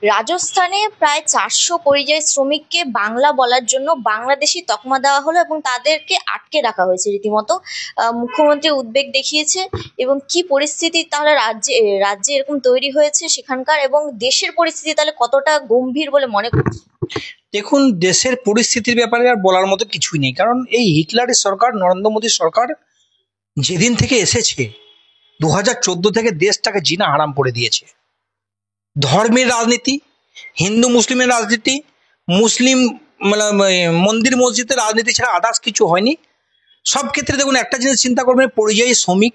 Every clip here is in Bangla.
রাজস্থানে প্রায় 400 পরিযায়ী শ্রমিককে বাংলা বলার জন্য বাংলাদেশি তকমা দেওয়া হলো এবং তাদেরকে আটকে রাখা হয়েছে রীতিমতো। মুখ্যমন্ত্রী উদ্বেগ দেখিয়েছে। এবং কি পরিস্থিতি তাহলে রাজ্যে রাজ্যে এরকম তৈরি হয়েছে সেখানকার, এবং দেশের পরিস্থিতি তাহলে কতটা গম্ভীর বলে মনে করছে? দেখুন, দেশের পরিস্থিতির ব্যাপারে আর বলার মতো কিছুই নেই, কারণ এই হিটলারের সরকার, নরেন্দ্র মোদী সরকার যেদিন থেকে এসেছে 2014 থেকে দেশটাকে জিনা হারাম করে দিয়েছে। ধর্মের রাজনীতি, হিন্দু মুসলিমের রাজনীতি, মুসলিম মন্দির মসজিদের রাজনীতি ছাড়া আদার্স কিছু হয়নি। সব ক্ষেত্রে দেখুন, একটা জিনিস চিন্তা করবেন, পরিযায়ী শ্রমিক,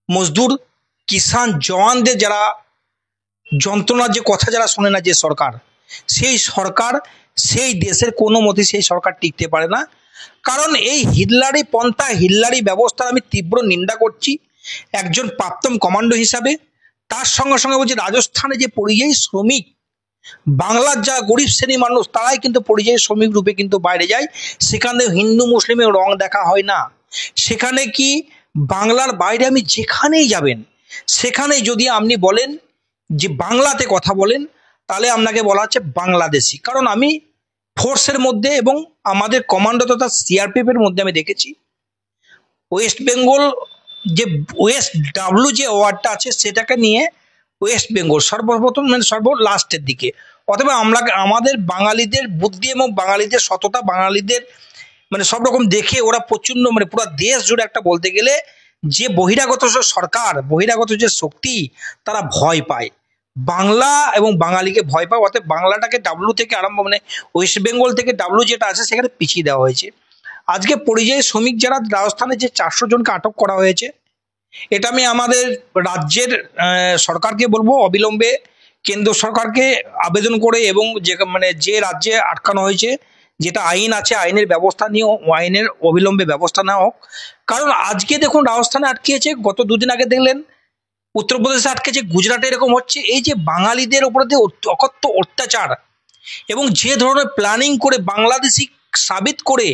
মজদুর, কিষান, জওয়ানদের যারা যন্ত্রণার যে কথা যারা শোনে না যে সরকার, সেই দেশের কোনো মতে সেই সরকার টিকতে পারে না। কারণ এই হিটলারি পন্থা, হিটলারি ব্যবস্থার আমি তীব্র নিন্দা করছি একজন প্রাক্তন কমান্ডো হিসাবে। তার সঙ্গে সঙ্গে বলছি, রাজস্থানে যে পরিযায়ী শ্রমিক, বাংলার যারা গরিব শ্রেণীর মানুষ, তারাই কিন্তু পরিযায়ী শ্রমিক রূপে কিন্তু বাইরে যায়। সেখানে হিন্দু মুসলিমের রং দেখা হয় না। সেখানে কি বাংলার বাইরে আমি যেখানেই যাবেন, সেখানে যদি আপনি বলেন যে বাংলাতে কথা বলেন, তাহলে আপনাকে বলা হচ্ছে বাংলাদেশি। কারণ আমি ফোর্সের মধ্যে এবং আমাদের কমান্ডো তথা সিআরপিএফ এর মধ্যে আমি দেখেছি ওয়েস্ট বেঙ্গল যে ওয়েস্ট ডাব্লু যে ওয়ার্ডটা আছে, সেটাকে নিয়ে ওয়েস্ট বেঙ্গল সর্বপ্রথম সর্ব লাস্টের দিকে। অথবা আমাদের বাঙালিদের বুদ্ধি এবং বাঙালিদের সততা, বাঙালিদের সব রকম দেখে ওরা প্রচন্ড পুরো দেশ জুড়ে একটা বলতে গেলে যে বহিরাগত সরকার, বহিরাগত যে শক্তি, তারা ভয় পায় বাংলা এবং বাঙালিকে ভয় পায়। অর্থাৎ বাংলাটাকে ডাব্লু থেকে আরম্ভ ওয়েস্ট বেঙ্গল থেকে ডাব্লু যেটা আছে সেখানে পিছিয়ে দেওয়া হয়েছে। আজকে পরিযায়ী শ্রমিক যারা রাজস্থানে যে 400 জনকে আটক করা হয়েছে, এটা আমি আমাদের রাজ্যের সরকারকে বলবো অবিলম্বে কেন্দ্র সরকারকে আবেদন করে এবং যে রাজ্যে আটকানো হয়েছে, যেটা আইন আছে, আইনের ব্যবস্থা নিয়ে আইনের অবিলম্বে ব্যবস্থা নেওয়া হোক। কারণ আজকে দেখুন, রাজস্থানে আটকেছে, গত দুদিন আগে দেখলেন উত্তরপ্রদেশে আটকেছে, গুজরাটে এরকম হচ্ছে। এই যে বাঙালিদের উপরে যে অকথ্য অত্যাচার এবং যে ধরনের প্ল্যানিং করে বাংলাদেশি সাবিত করে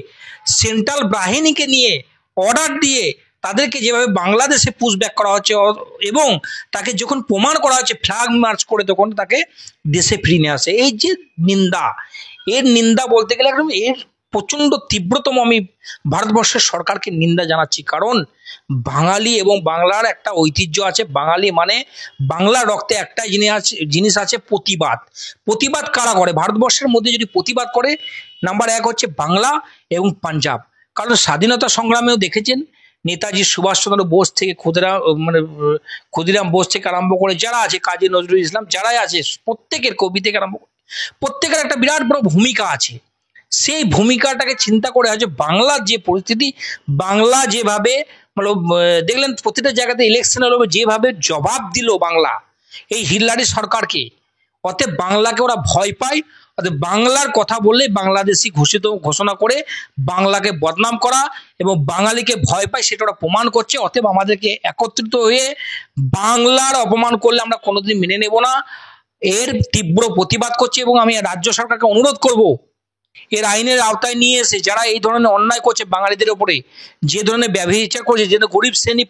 সেন্ট্রাল বাহিনীকে নিয়ে অর্ডার দিয়ে তাদেরকে যেভাবে বাংলাদেশে পুশব্যাক করা হচ্ছে, এবং তাকে যখন প্রমাণ করা হচ্ছে ফ্ল্যাগ মার্চ করে, তখন তাকে দেশে ফিরিয়ে নিয়ে আসে। এই যে নিন্দা, এর নিন্দা বলতে গেলে একদম এর প্রচন্ড তীব্রতম আমি ভারতবর্ষের সরকারকে নিন্দা জানাচ্ছি। কারণ বাঙালি এবং বাংলার একটা ঐতিহ্য আছে। বাঙালি বাংলার রক্তে একটাই জিনিস আছে, প্রতিবাদ। প্রতিবাদ কারা করে? ভারতবর্ষের মধ্যে যদি প্রতিবাদ করে, নাম্বার 1 হচ্ছে বাংলা এবং পাঞ্জাব। কারণ স্বাধীনতা সংগ্রামেও দেখেছেন, নেতাজি সুভাষচন্দ্র বোস থেকে ক্ষুদিরাম বোস থেকে আরম্ভ করে যারা আছে, কাজী নজরুল ইসলাম, যারাই আছে, প্রত্যেকের, কবি থেকে আরম্ভ করে প্রত্যেকের একটা বিরাট বড় ভূমিকা আছে। সেই ভূমিকাটাকে চিন্তা করে হচ্ছে বাংলার যে পরিস্থিতি, বাংলা যেভাবে দেখলেন প্রতিটা জায়গাতে ইলেকশন হলো, যেভাবে জবাব দিল বাংলা এই হিটলারি সরকারকে। অতএব বাংলাকে ওরা ভয় পায়। অতএব বাংলার কথা বললে বাংলাদেশি ঘোষণা করে বাংলাকে বদনাম করা এবং বাঙালিকে ভয় পায়, সেটা ওরা প্রমাণ করছে। অতএব আমাদেরকে একত্রিত হয়ে বাংলার অপমান করলে আমরা কোনোদিন মেনে নেব না, এর তীব্র প্রতিবাদ করছি। এবং আমি রাজ্য সরকারকে অনুরোধ করব, এর আইনের আওতায় নিয়ে এসে যারা এই ধরনের অন্যায় করছে বাঙালিদের উপরে, যে ধরনের ব্যবহার করছে, যে গরিব শ্রেণী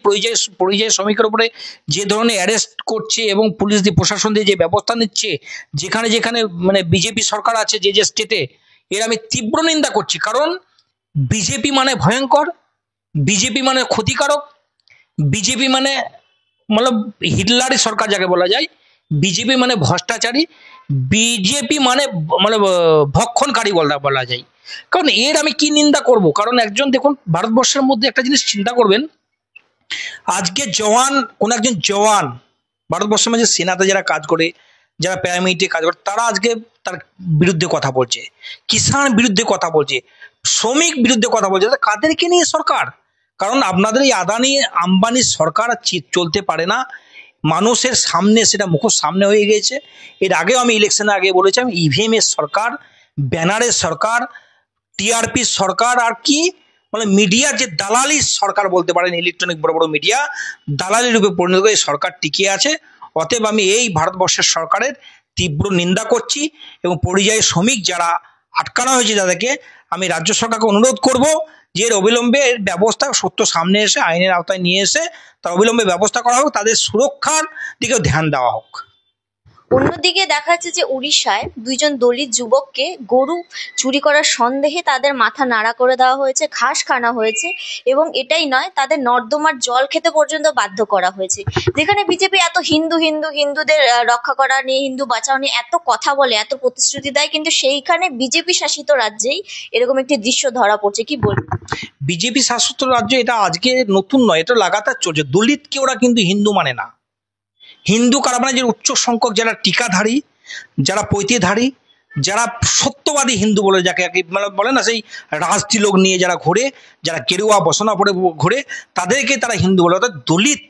পরিযায়ী শ্রমিকের উপরে যে ধরনের অ্যারেস্ট করছে এবং পুলিশ দিয়ে, প্রশাসন দিয়ে যে ব্যবস্থা নিচ্ছে, যেখানে যেখানে বিজেপি সরকার আছে যে যে স্টেটে, এর আমি তীব্র নিন্দা করছি। কারণ বিজেপি ভয়ঙ্কর, বিজেপি ক্ষতিকারক, বিজেপি হিটলারি সরকার যাকে বলা যায়, বিজেপি ভ্রষ্টাচারী, বিজেপি ভক্ষণকারী বলা যায়। কারণ এর আমি কি নিন্দা করব? কারণ একজন, দেখুন ভারতবর্ষের মধ্যে একটা জিনিস চিন্তা করবেন, আজকে কোন একজন জওয়ান ভারতবর্ষের মধ্যে সেনাতে যারা কাজ করে, যারা প্যারামিলিটারি কাজ করে, তারা আজকে তার বিরুদ্ধে কথা বলছে, কিষাণ বিরুদ্ধে কথা বলছে, শ্রমিক বিরুদ্ধে কথা বলছে। কাদেরকে নিয়ে সরকার? কারণ আপনাদের এই আদানি আম্বানির সরকার চলতে পারে না মানুষের সামনে, সেটা মুখের সামনে হয়ে গেছে। এর আগেও আমি ইলেকশনের আগে বলেছিলাম, ইভিএম এর সরকার, ব্যানারের সরকার, টিআরপি সরকার, আর কি মিডিয়া যে দালালি সরকার বলতে পারেন, ইলেকট্রনিক বড় বড় মিডিয়া দালালি রূপে পরিণত করে সরকার টিকে আছে। অতএব আমি এই ভারতবর্ষের সরকারের তীব্র নিন্দা করছি এবং পরিযায়ী শ্রমিক যারা আটকানো হয়েছে তাদেরকে আমি রাজ্য সরকারকে অনুরোধ করব যে এর অবিলম্বে এর ব্যবস্থা সত্য সামনে এসে আইনের আওতায় নিয়ে এসে তার অবিলম্বে ব্যবস্থা করা হোক, তাদের সুরক্ষার দিকেও ধ্যান দেওয়া হোক। অন্যদিকে দেখা যাচ্ছে যে উড়িষ্যায় দুইজন দলিত যুবককে গরু চুরি করার সন্দেহে তাদের মাথা নাড়া করে দেওয়া হয়েছে, ঘাস খাওয়ানো হয়েছে, এবং এটাই নয়, তাদের নর্দমার জল খেতে পর্যন্ত বাধ্য করা হয়েছে। যেখানে বিজেপি এত হিন্দুদের রক্ষা করা নিয়ে, হিন্দু বাঁচাও নিয়ে এত কথা বলে, এত প্রতিশ্রুতি দেয়, কিন্তু সেইখানে বিজেপি শাসিত রাজ্যেই এরকম একটি দৃশ্য ধরা পড়ছে, কি বলবো? বিজেপি শাসিত রাজ্য, এটা আজকে নতুন নয়, এটা লাগাতার চলছে। দলিতকে ওরা কিন্তু হিন্দু মানে না। হিন্দু কারা মানে যে উচ্চ সংখ্যক যারা টিকাধারী, যারা পৈতেধারী, যারা সত্যবাদী হিন্দু বলে যাকে বলে না, সেই রাজতিলক নিয়ে যারা ঘোরে, যারা কেরুয়া বসনা পরে ঘোরে, তাদেরকে তারা হিন্দু বলে। অর্থাৎ দলিত,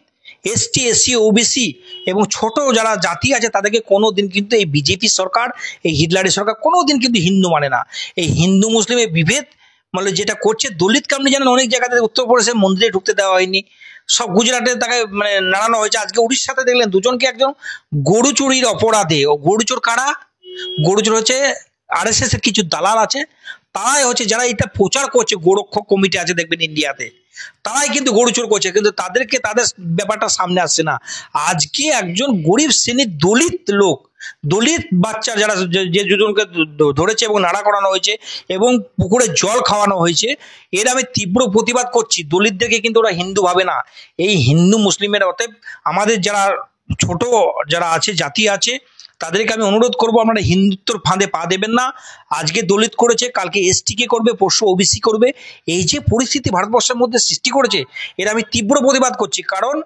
এসটি, এসসি, ওবিসি এবং ছোট যারা জাতি আছে তাদেরকে কোনোদিন কিন্তু এই বিজেপি সরকার, এই হিটলারি সরকার কোনোদিন কিন্তু হিন্দু মানে না। এই হিন্দু মুসলিমের বিভেদ মানে যেটা করছে, দলিতকে আপনি জানেন অনেক জায়গাতে উত্তরপ্রদেশে মন্দিরে ঢুকতে দেওয়া হয়নি, সব গুজরাটে তাকে মানে নাড়ানো হয়েছে। আজকে উড়িষ্যাতে দেখলেন দুজনকে একজন গরু চুরির অপরাধে, ও গরু চোর কারা? গরু চোর হচ্ছে আরএসএস এর কিছু দালাল আছে, তারাই হচ্ছে যারা এটা প্রচার করছে, গোরক্ষক কমিটি আছে দেখবেন ইন্ডিয়াতে, তারাই কিন্তু গরু চোর করছে, কিন্তু তাদের ব্যাপারটা সামনে আসছে না। আজকে একজন গরিব শ্রেণীর দলিত লোক, দলিত বাচ্চা যারা যে দুজনকে ধরেছে এবং নাড়া করানো হয়েছে এবং পুকুরে জল খাওয়ানো হয়েছে, এর আমি তীব্র প্রতিবাদ করছি। দলিতদেরকে কিন্তু ওরা হিন্দু ভাবে না, এই হিন্দু মুসলিমের। অতএব আমাদের যারা ছোট যারা আছে, জাতি আছে, তাদেরকে আমি অনুরোধ করব, আপনারা হিন্দুত্বর ফাঁদে পা দেবেন না। আজকে দলিত করেছে, কালকে এসটি কে করবে, পরশু ওবিসি করবে। এই যে পরিস্থিতি ভারতবর্ষের মধ্যে সৃষ্টি করেছে, এর আমি তীব্র প্রতিবাদ করছি। কারণ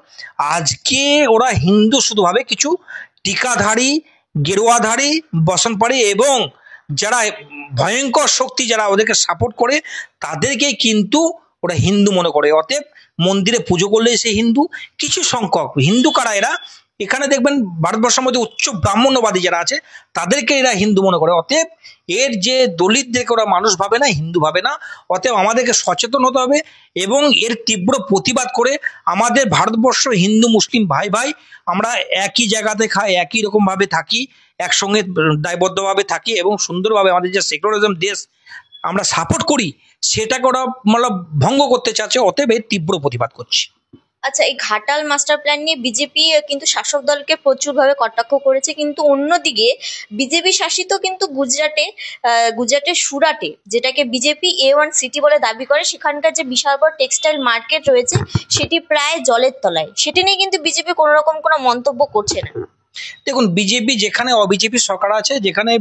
আজকে ওরা হিন্দু শুধু ভাবে, কিছু টিকাধারী, গেরুয়াধারী, বসনপাড়ি এবং যারা ভয়ঙ্কর শক্তি যারা ওদেরকে সাপোর্ট করে, তাদেরকে কিন্তু ওরা হিন্দু মনে করে। অতএব মন্দিরে পুজো করলে সে হিন্দু। কিছু সংখ্যক হিন্দু কারা এরা, এখানে দেখবেন ভারতবর্ষের মধ্যে উচ্চ ব্রাহ্মণ্যবাদী যারা আছে, তাদেরকে এরা হিন্দু মনে করে। অতএব এর যে দলিতদেরকে ওরা মানুষ ভাবে না, হিন্দু ভাবে না। অতএব আমাদেরকে সচেতন হতে হবে এবং এর তীব্র প্রতিবাদ করে আমাদের ভারতবর্ষ হিন্দু মুসলিম ভাই ভাই আমরা একই জায়গাতে খাই, একই রকম ভাবে থাকি, একসঙ্গে দায়বদ্ধভাবে থাকি এবং সুন্দরভাবে আমাদের যে সেকুলারিজম দেশ আমরা সাপোর্ট করি, সেটাকে ওরা মানে ভঙ্গ করতে চাচ্ছে। অতএব এর তীব্র প্রতিবাদ করছি। আচ্ছা, এই ঘাটাল মাস্টার প্ল্যান নিয়ে বিজেপি কিন্তু শাসক দলকে প্রচুরভাবে কটাক্ষ করেছে, কিন্তু অন্যদিকে বিজেপি শাসিত কিন্তু গুজরাটের সুরাটে, যেটাকে বিজেপি A1 সিটি বলে দাবি করে, সেখানকার যে বিশাল বড় টেক্সটাইল মার্কেট রয়েছে সেটি প্রায় জলের তলায়। সেটি নিয়ে কিন্তু বিজেপি কোনো রকম কোনো মন্তব্য করছে না। দেখুন, বিজেপি যেখানে অবিজেপি সরকার আছে, যেখানে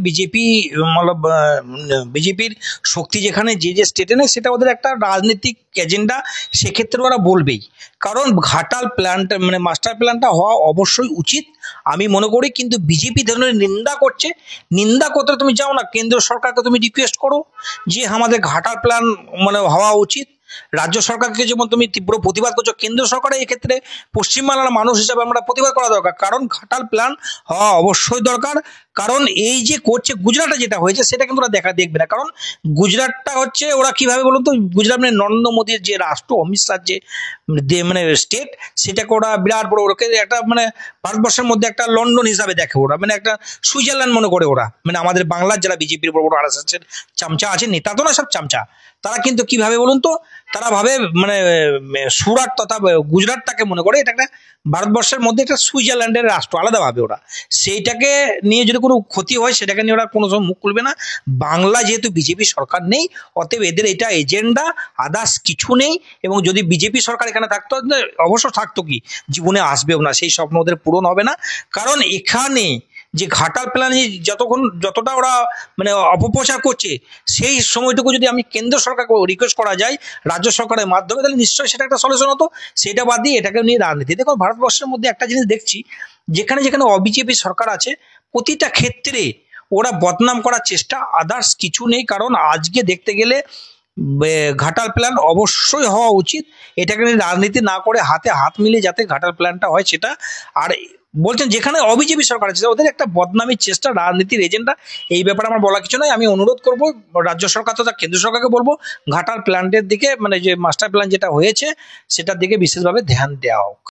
বিজেপির শক্তি যেখানে যে স্টেটে নেই, সেটা ওদের একটা রাজনৈতিক এজেন্ডা, সেক্ষেত্রে ওরা বলবেই। কারণ ঘাটাল প্ল্যানটা মানে মাস্টার প্ল্যানটা হওয়া অবশ্যই উচিত আমি মনে করি, কিন্তু বিজেপি ধরনের নিন্দা করছে। নিন্দা করতে তুমি যাও না, কেন্দ্র সরকারকে তুমি রিকোয়েস্ট করো যে আমাদের ঘাটাল প্ল্যান মানে হওয়া উচিত। রাজ্য সরকারকে যেমন তুমি তীব্র প্রতিবাদ করছো, কেন্দ্র সরকারের এক্ষেত্রে পশ্চিমবাংলার মানুষ হিসাবে আমরা প্রতিবাদ করা দরকার। কারণ ঘাটাল প্ল্যান হওয়া অবশ্যই দরকার। কারণ এই যে করছে গুজরাটে যেটা হয়েছে, সেটা কিন্তু ওরা দেখবে না। কারণ গুজরাটটা হচ্ছে ওরা কিভাবে বলুন তো, গুজরাট মানে নরেন্দ্র মোদীর যে রাষ্ট্র, অমিত শাহ যে মানে স্টেট, সেটাকে ওরা বিরাট বড়, ওকে একটা মানে ভারতবর্ষের মধ্যে একটা লন্ডন হিসাবে দেখে ওরা, মানে একটা সুইজারল্যান্ড মনে করে ওরা। মানে আমাদের বাংলার যারা বিজেপির বড় বড় আরএসএস এর চামচা আছে, নেতা তো না, সব চামচা, তারা কিন্তু কিভাবে বলুন তো, তারা ভাবে মানে সুরাট তথা গুজরাটটাকে মনে করে এটা একটা ভারতবর্ষের মধ্যে একটা সুইজারল্যান্ডের রাষ্ট্র, আলাদাভাবে ওরা সেইটাকে নিয়ে যদি কোনো ক্ষতি হয়, সেটাকে নিয়ে ওরা কোনো সময় মুখ খুলবে না। বাংলা যেহেতু বিজেপি সরকার নেই, অতএব এদের এটা এজেন্ডা, আদার্স কিছু নেই। এবং যদি বিজেপি সরকার এখানে থাকতো, অবশ্য থাকতো, কি জীবনে আসবেও না, সেই স্বপ্ন ওদের পূরণ হবে না। কারণ এখানে যে ঘাটাল প্ল্যান যতটা ওরা মানে অপপ্রচার করছে, সেই সময়টুকু যদি আমি কেন্দ্র সরকারকে রিকোয়েস্ট করা যায় রাজ্য সরকারের মাধ্যমে, তাহলে নিশ্চয়ই সেটা একটা সলিউশন হতো। সেটা বাদ দিয়ে এটাকে নিয়ে রাজনীতি। দেখো, ভারতবর্ষের মধ্যে একটা জিনিস দেখছি, যেখানে যেখানে অবিজেপি সরকার আছে, প্রতিটা ক্ষেত্রে ওরা বদনাম করার চেষ্টা, আদার্স কিছু নেই। কারণ আজকে দেখতে গেলে ঘাটাল প্ল্যান অবশ্যই হওয়া উচিত। এটাকে নিয়ে রাজনীতি না করে হাতে হাত মিলিয়ে যাতে ঘাটাল প্ল্যানটা হয় সেটা। আর বলছেন যেখানে অবিজেপি সরকার আছে, ওদের একটা বদনামির চেষ্টা, রাজনীতির এজেন্ডা। এই ব্যাপারে আমার বলা কিছু নয়। আমি অনুরোধ করব রাজ্য সরকার তথা কেন্দ্র সরকারকে বলবো, ঘাটাল প্ল্যান্টের দিকে মানে যে মাস্টার প্ল্যান যেটা হয়েছে, সেটার দিকে বিশেষভাবে ধ্যান দেওয়া হোক।